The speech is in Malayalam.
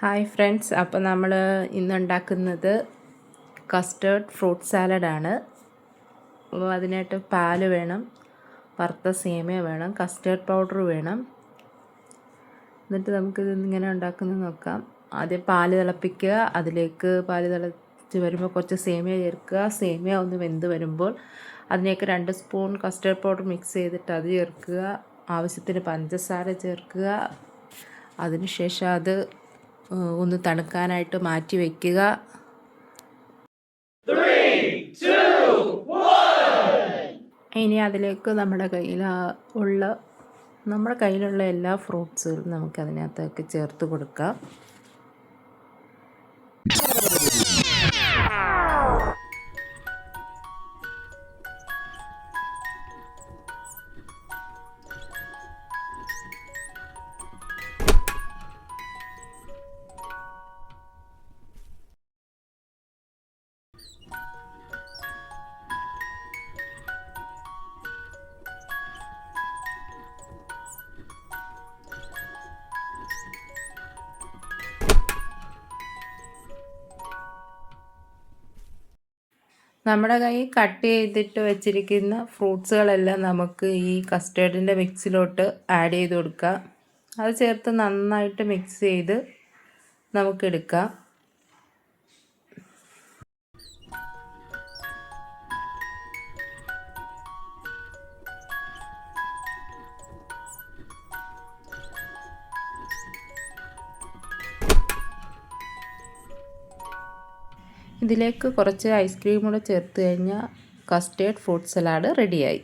ഹായ് ഫ്രണ്ട്സ്, അപ്പോൾ നമ്മൾ ഇന്നുണ്ടാക്കുന്നത് കസ്റ്റേർഡ് ഫ്രൂട്ട് സാലഡാണ്. അപ്പോൾ അതിനായിട്ട് പാല് വേണം, വറുത്ത സേമിയ വേണം, കസ്റ്റേർഡ് പൗഡർ വേണം. എന്നിട്ട് നമുക്കിത് ഇങ്ങനെ ഉണ്ടാക്കുന്നത് നോക്കാം. ആദ്യം പാല് തിളപ്പിക്കുക, അതിലേക്ക് പാല് തിളച്ച് വരുമ്പോൾ കുറച്ച് സേമിയ ചേർക്കുക. സേമിയ ഒന്ന് വെന്ത് വരുമ്പോൾ അതിലേക്ക് 2 സ്പൂൺ കസ്റ്റേർഡ് പൗഡർ മിക്സ് ചെയ്തിട്ട് അത് ചേർക്കുക. ആവശ്യത്തിന് പഞ്ചസാര ചേർക്കുക. അതിനുശേഷം അത് ഒന്ന് തണുക്കാനായിട്ട് മാറ്റി വയ്ക്കുക. ഇനി അതിലേക്ക് നമ്മുടെ കയ്യിലുള്ള എല്ലാ ഫ്രൂട്ട്സുകളും നമുക്ക് അതിനകത്തേക്ക് ചേർത്ത് കൊടുക്കാം. നമ്മുടെ കയ്യിൽ കട്ട് ചെയ്തിട്ട് വെച്ചിരിക്കുന്ന ഫ്രൂട്ട്സുകളെല്ലാം നമുക്ക് ഈ കസ്റ്റേർഡിൻ്റെ മിക്സിലോട്ട് ആഡ് ചെയ്ത് കൊടുക്കാം. അത് ചേർത്ത് നന്നായിട്ട് മിക്സ് ചെയ്ത് നമുക്കെടുക്കാം. ഇതിലേക്ക് കുറച്ച് ഐസ്ക്രീം കൂടെ ചേർത്ത് കഴിഞ്ഞാൽ കസ്റ്റേർഡ് ഫ്രൂട്ട് സലാഡ് റെഡിയായി.